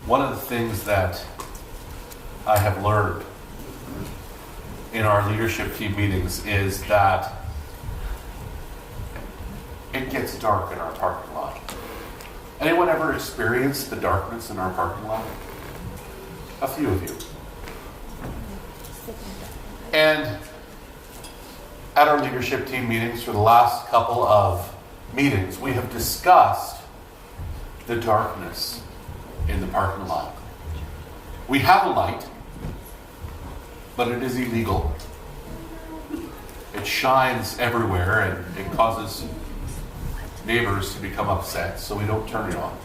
One of the things that I have learned in our leadership team meetings is that it gets dark in our parking lot. Anyone ever experienced the darkness in our parking lot? A few of you. And at our leadership team meetings for the last couple of meetings, we have discussed the darkness in the parking lot. We have a light, but it is illegal. It shines everywhere and it causes neighbors to become upset, so we don't turn it on.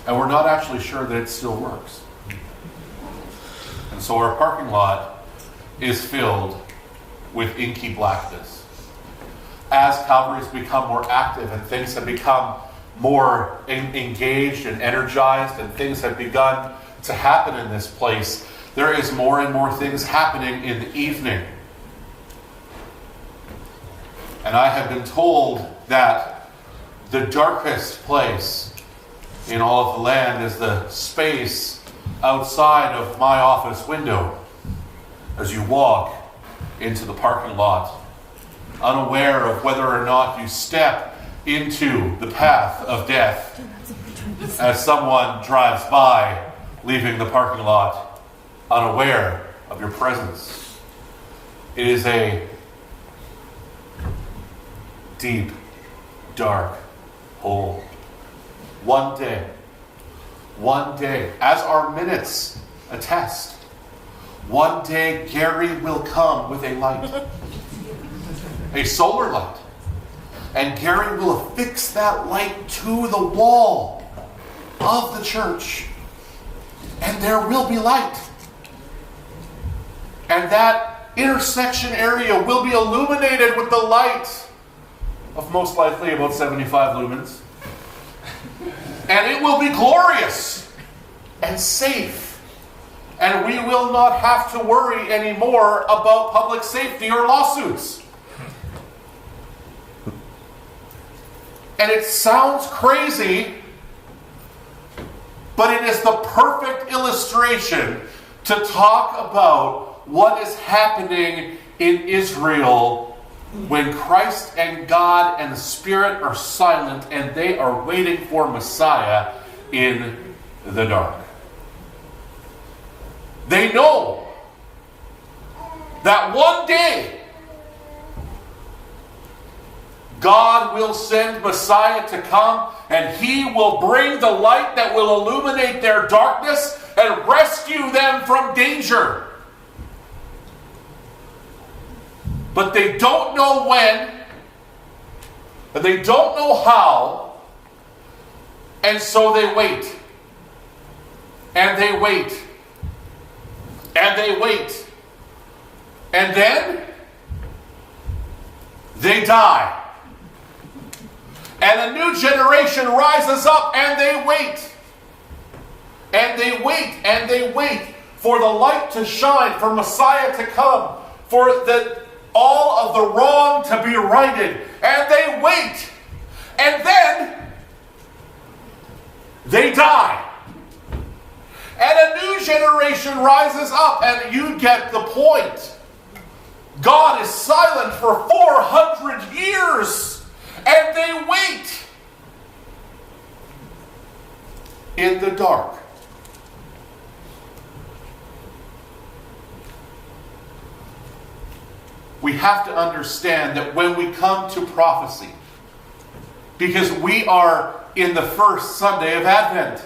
And we're not actually sure that it still works. And so our parking lot is filled with inky blackness. As Calvary has become more active and things have become more engaged and energized and things have begun to happen in this place, there is more and more things happening in the evening. And I have been told that the darkest place in all of the land is the space outside of my office window as you walk into the parking lot, unaware of whether or not you step into the path of death as someone drives by, leaving the parking lot unaware of your presence. It is a deep, dark hole. One day, as our minutes attest, one day Gary will come with a light, a solar light, and Gary will affix that light to the wall of the church, and there will be light. And that intersection area will be illuminated with the light of most likely about 75 lumens. And it will be glorious and safe. And we will not have to worry anymore about public safety or lawsuits. And it sounds crazy, but it is the perfect illustration to talk about what is happening in Israel when Christ and God and the Spirit are silent and they are waiting for Messiah in the dark. They know that one day God will send Messiah to come and He will bring the light that will illuminate their darkness and rescue them from danger. But they don't know when, and they don't know how, and so they wait. And they wait. And they wait. And then they die. And a new generation rises up and they wait. And they wait and they wait for the light to shine, for Messiah to come, for all of the wrong to be righted. And they wait. And then they die. And a new generation rises up, and you get the point. God is silent for 400 years, and they wait in the dark. We have to understand that when we come to prophecy, because we are in the first Sunday of Advent,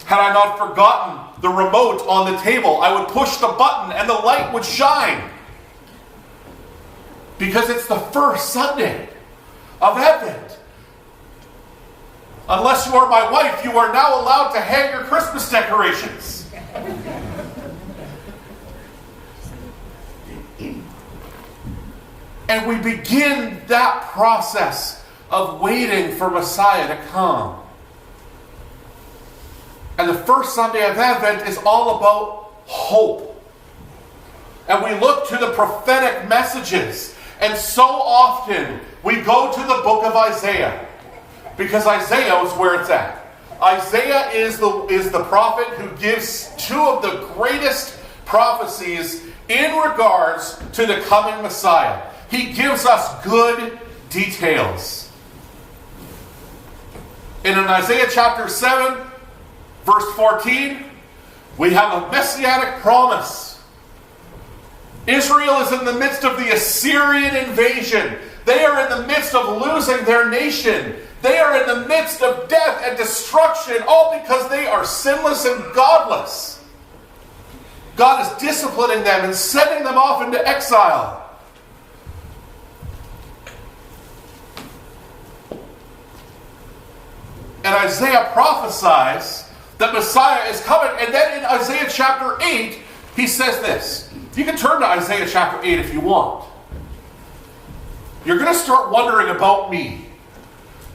had I not forgotten the remote on the table, I would push the button and the light would shine. Because it's the first Sunday of Advent. Unless you are my wife, you are now allowed to hang your Christmas decorations. And we begin that process of waiting for Messiah to come. And the first Sunday of Advent is all about hope. And we look to the prophetic messages. And so often we go to the book of Isaiah. Because Isaiah is where it's at. Isaiah is the prophet who gives two of the greatest prophecies in regards to the coming Messiah. He gives us good details. And in Isaiah chapter 7, verse 14, we have a messianic promise. Israel is in the midst of the Assyrian invasion. They are in the midst of losing their nation. They are in the midst of death and destruction, all because they are sinless and godless. God is disciplining them and sending them off into exile. And Isaiah prophesies that Messiah is coming. And then in Isaiah chapter 8, he says this. You can turn to Isaiah chapter 8 if you want. You're going to start wondering about me.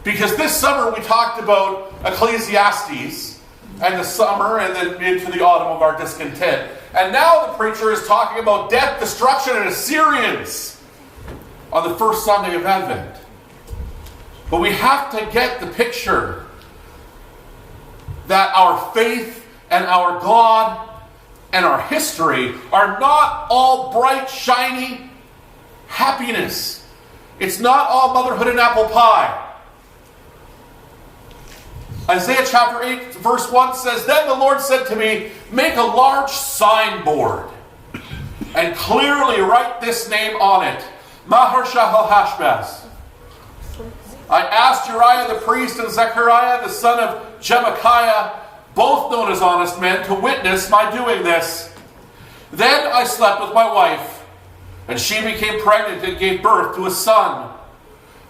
Because this summer we talked about Ecclesiastes and the summer and then into the autumn of our discontent. And now the preacher is talking about death, destruction, and Assyrians on the first Sunday of Advent. But we have to get the picture that our faith and our God and our history are not all bright, shiny happiness. It's not all motherhood and apple pie. Isaiah chapter 8 verse 1 says, "Then the Lord said to me, make a large signboard and clearly write this name on it, Maher-Shalal-Hash-Baz. I asked Uriah the priest and Zechariah the son of Jemachiah, both known as honest men, to witness my doing this. Then I slept with my wife, and she became pregnant and gave birth to a son.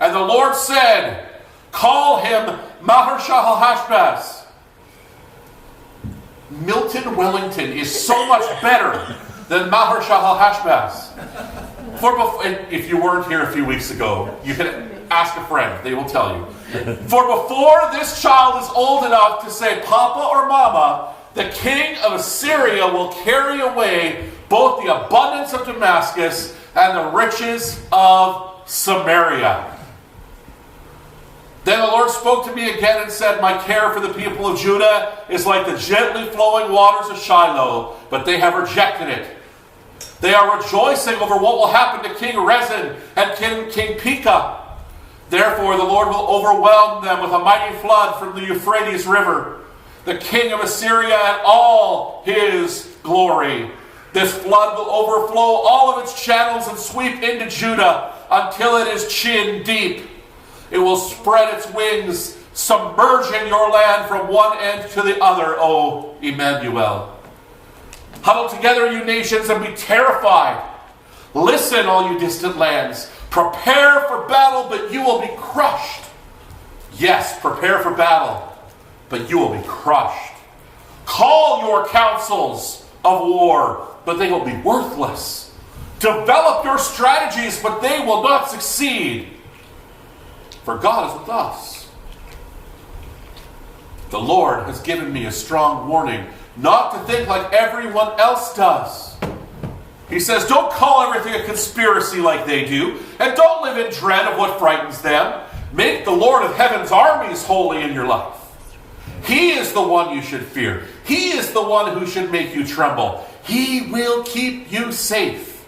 And the Lord said, call him Maher-Shalal-Hash-Baz." Milton Wellington is so much better than Maher-Shalal-Hash-Baz. If you weren't here a few weeks ago, you can ask a friend. They will tell you. For before this child is old enough to say Papa or Mama, the king of Assyria will carry away both the abundance of Damascus and the riches of Samaria. Then the Lord spoke to me again and said, my care for the people of Judah is like the gently flowing waters of Shiloh, but they have rejected it. They are rejoicing over what will happen to King Rezin and King Pekah. Therefore the Lord will overwhelm them with a mighty flood from the Euphrates River, the king of Assyria and all his glory. This flood will overflow all of its channels and sweep into Judah until it is chin deep. It will spread its wings, submerging your land from one end to the other, O Emmanuel. Huddle together, you nations, and be terrified. Listen, all you distant lands. Prepare for battle, but you will be crushed. Yes, prepare for battle, but you will be crushed. Call your councils of war, but they will be worthless. Develop your strategies, but they will not succeed. For God is with us. The Lord has given me a strong warning not to think like everyone else does. He says, don't call everything a conspiracy like they do, and don't live in dread of what frightens them. Make the Lord of heaven's armies holy in your life. He is the one you should fear. He is the one who should make you tremble. He will keep you safe.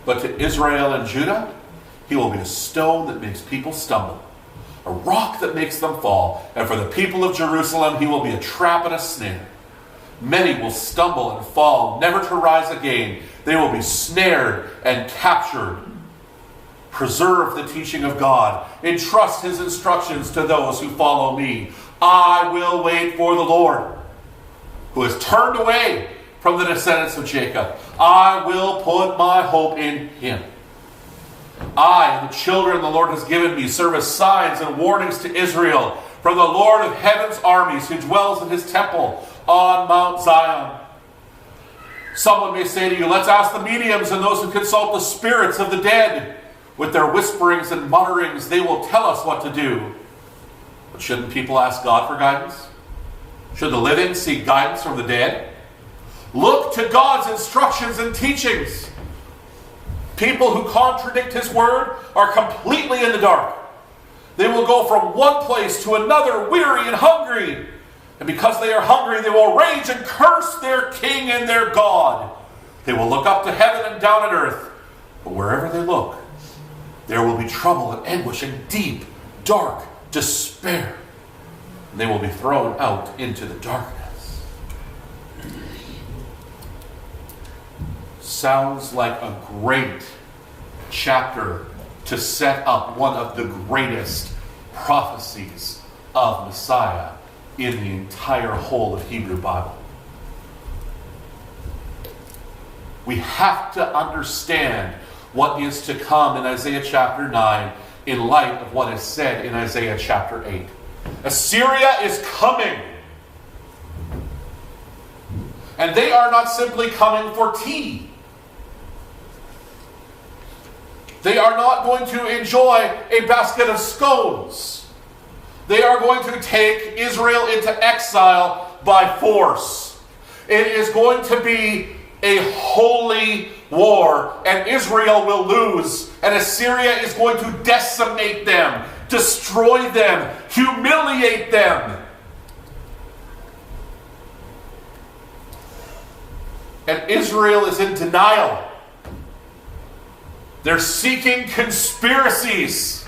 But to Israel and Judah, he will be a stone that makes people stumble, a rock that makes them fall. And for the people of Jerusalem, he will be a trap and a snare. Many will stumble and fall, never to rise again. They will be snared and captured. Preserve the teaching of God. Entrust his instructions to those who follow me. I will wait for the Lord, who has turned away from the descendants of Jacob. I will put my hope in him. I and the children the Lord has given me serve as signs and warnings to Israel from the Lord of heaven's armies who dwells in his temple on Mount Zion. Someone may say to you, let's ask the mediums and those who consult the spirits of the dead. With their whisperings and mutterings, they will tell us what to do. But shouldn't people ask God for guidance? Should the living seek guidance from the dead? Look to God's instructions and teachings. People who contradict his word are completely in the dark. They will go from one place to another, weary and hungry. And because they are hungry, they will rage and curse their king and their God. They will look up to heaven and down at earth. But wherever they look, there will be trouble and anguish and deep, dark despair. And they will be thrown out into the darkness. Sounds like a great chapter to set up one of the greatest prophecies of Messiah in the entire whole of Hebrew Bible. We have to understand what is to come in Isaiah chapter 9 in light of what is said in Isaiah chapter 8. Assyria is coming. And they are not simply coming for tea. They are not going to enjoy a basket of scones. They are going to take Israel into exile by force. It is going to be a holy war, and Israel will lose, and Assyria is going to decimate them, destroy them, humiliate them. And Israel is in denial. They're seeking conspiracies.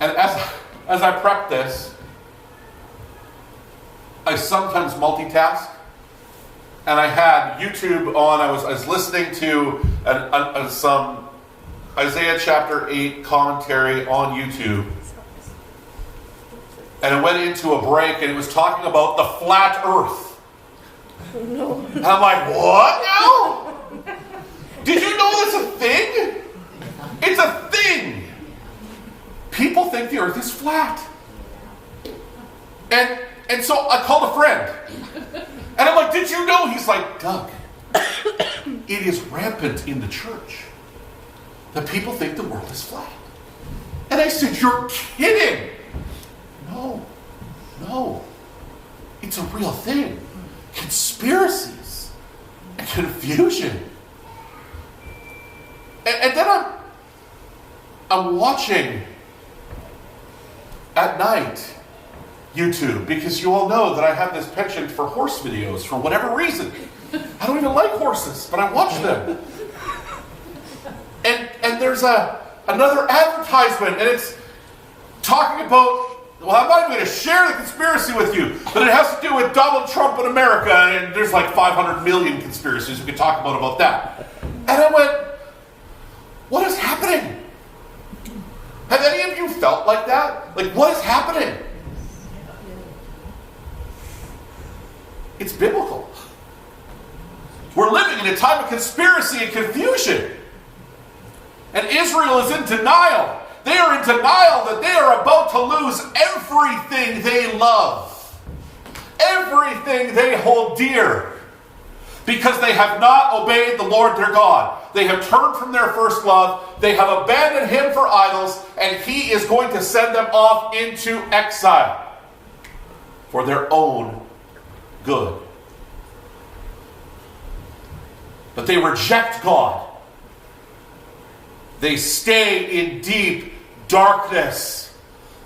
And as I prep this, I sometimes multitask. And I had YouTube on. I was listening to some Isaiah chapter 8 commentary on YouTube. And it went into a break, and it was talking about the flat earth. Oh, no. And I'm like, what now? Did you know that's a thing? It's a thing. People think the earth is flat. And so I called a friend. And I'm like, did you know? He's like, Doug, it is rampant in the church that people think the world is flat. And I said, you're kidding. No. It's a real thing. Conspiracies and confusion. And then I'm watching at night YouTube, because you all know that I have this penchant for horse videos for whatever reason. I don't even like horses, but I watch them. And there's another advertisement, and it's talking about, well, I'm not even going to share the conspiracy with you, but it has to do with Donald Trump in America, and there's like 500 million conspiracies we could talk about that. And I went, what is happening? Have any of you felt like that? Like, what is happening? It's biblical. We're living in a time of conspiracy and confusion. And Israel is in denial. They are in denial that they are about to lose everything they love. Everything they hold dear. Because they have not obeyed the Lord their God. They have turned from their first love. They have abandoned Him for idols. And He is going to send them off into exile. For their own good. But they reject God. They stay in deep darkness.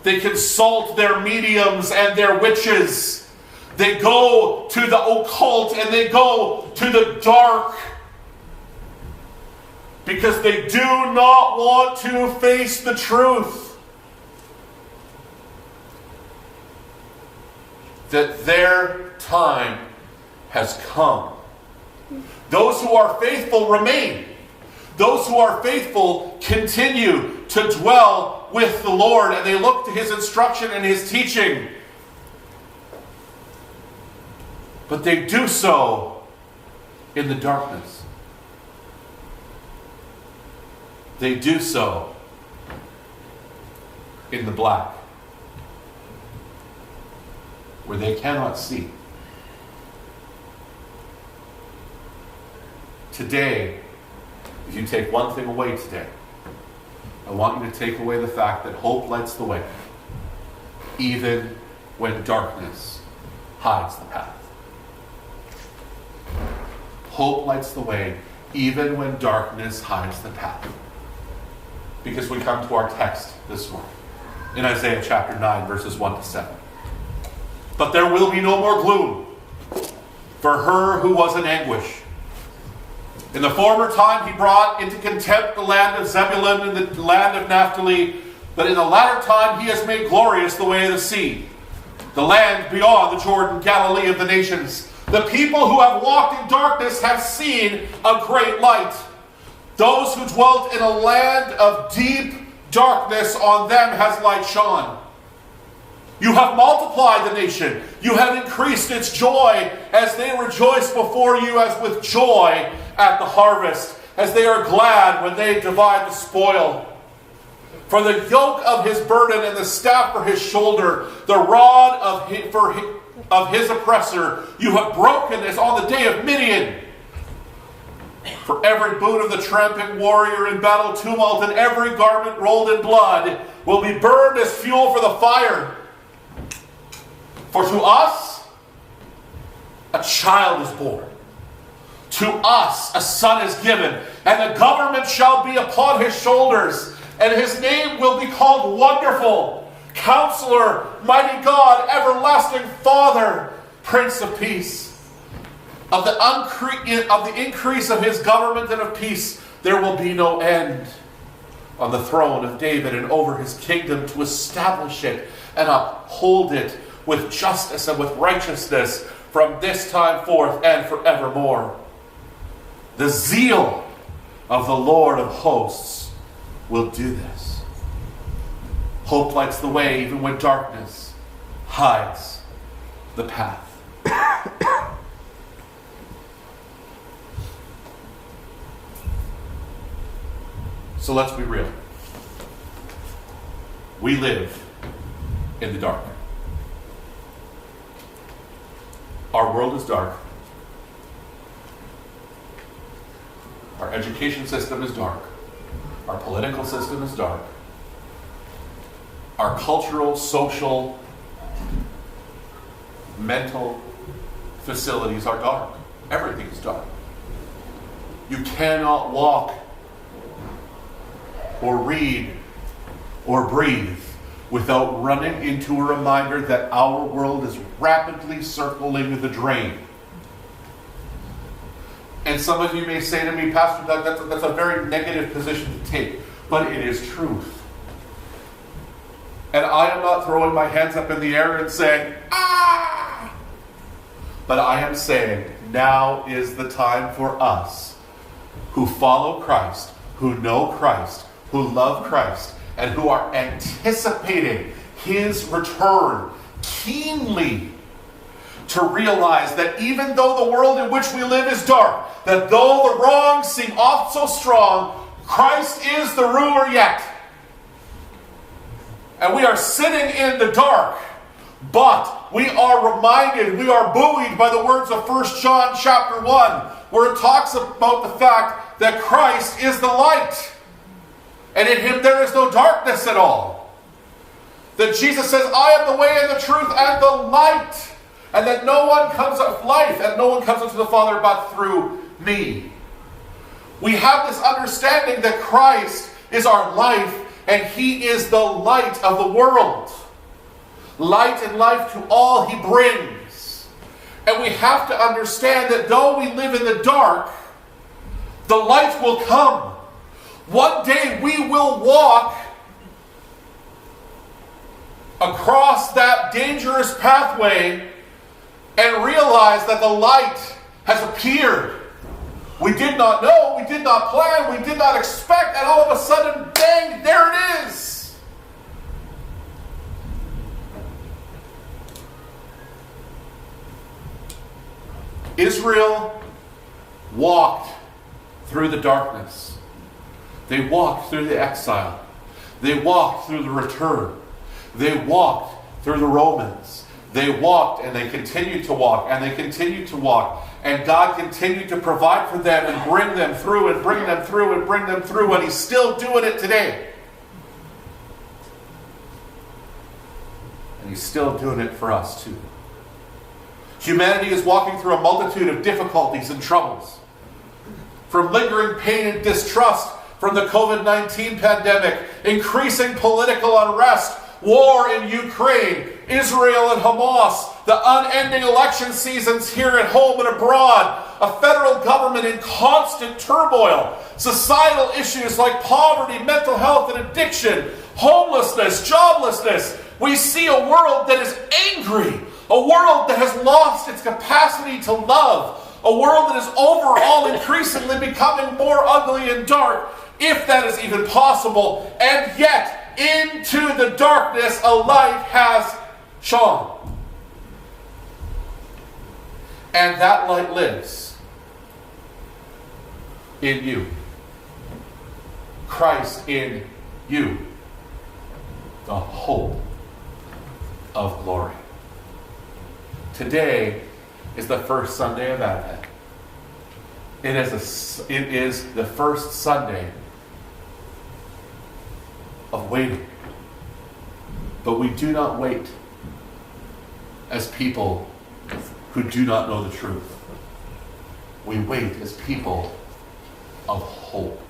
They consult their mediums and their witches. They go to the occult and they go to the dark. Because they do not want to face the truth. That their time has come. Those who are faithful remain. Those who are faithful continue to dwell with the Lord, and they look to His instruction and His teaching. But they do so in the darkness. They do so in the black, where they cannot see. Today, if you take one thing away today, I want you to take away the fact that hope lights the way, even when darkness hides the path. Hope lights the way, even when darkness hides the path. Because we come to our text this morning. in Isaiah chapter 9, verses 1 to 7. But there will be no more gloom for her who was in anguish. In the former time he brought into contempt the land of Zebulun and the land of Naphtali, but in the latter time he has made glorious the way of the sea, the land beyond the Jordan, Galilee of the nations. The people who have walked in darkness have seen a great light. Those who dwelt in a land of deep darkness, on them has light shone. You have multiplied the nation. You have increased its joy as they rejoice before you as with joy at the harvest, as they are glad when they divide the spoil. For the yoke of his burden and the staff for his shoulder, the rod of his oppressor, you have broken as on the day of Midian. For every boot of the tramping warrior in battle tumult and every garment rolled in blood will be burned as fuel for the fire. For to us a child is born. To us a son is given, and the government shall be upon his shoulders, and his name will be called Wonderful, Counselor, Mighty God, Everlasting Father, Prince of Peace. Of the increase of his government and of peace there will be no end. On the throne of David and over his kingdom, to establish it and uphold it with justice and with righteousness from this time forth and forevermore. The zeal of the Lord of hosts will do this. Hope lights the way even when darkness hides the path. So let's be real. We live in the dark. Our world is dark. Our education system is dark. Our political system is dark. Our cultural, social, mental facilities are dark. Everything is dark. You cannot walk or read or breathe without running into a reminder that our world is rapidly circling the drain. And some of you may say to me, Pastor Doug, that's a very negative position to take, but it is truth. And I am not throwing my hands up in the air and saying, ah! But I am saying, now is the time for us who follow Christ, who know Christ, who love Christ, and who are anticipating his return keenly, to realize that even though the world in which we live is dark, that though the wrongs seem oft so strong, Christ is the ruler yet. And we are sitting in the dark, but we are reminded, we are buoyed by the words of 1 John chapter 1, where it talks about the fact that Christ is the light. And in him there is no darkness at all. That Jesus says, I am the way and the truth and the light. And that no one comes of life, and no one comes unto the Father but through me. We have this understanding that Christ is our life, and he is the light of the world. Light and life to all he brings. And we have to understand that though we live in the dark, the light will come. One day we will walk across that dangerous pathway and realize that the light has appeared. We did not know, we did not plan, we did not expect, and all of a sudden, bang, there it is. Israel walked through the darkness. They walked through the exile. They walked through the return. They walked through the Romans. They walked and they continued to walk and they continued to walk. And God continued to provide for them and bring them through and bring them through and bring them through. And he's still doing it today. And he's still doing it for us too. Humanity is walking through a multitude of difficulties and troubles. From lingering pain and distrust from the COVID-19 pandemic, increasing political unrest, war in Ukraine, Israel and Hamas, the unending election seasons here at home and abroad, a federal government in constant turmoil, societal issues like poverty, mental health and addiction, homelessness, joblessness. We see a world that is angry, a world that has lost its capacity to love, a world that is overall increasingly becoming more ugly and dark, if that is even possible. And yet, into the darkness, a light has shone. And that light lives in you. Christ in you, the hope of glory. Today is the first Sunday of Advent. It is the first Sunday of waiting. But we do not wait as people who do not know the truth. We wait as people of hope.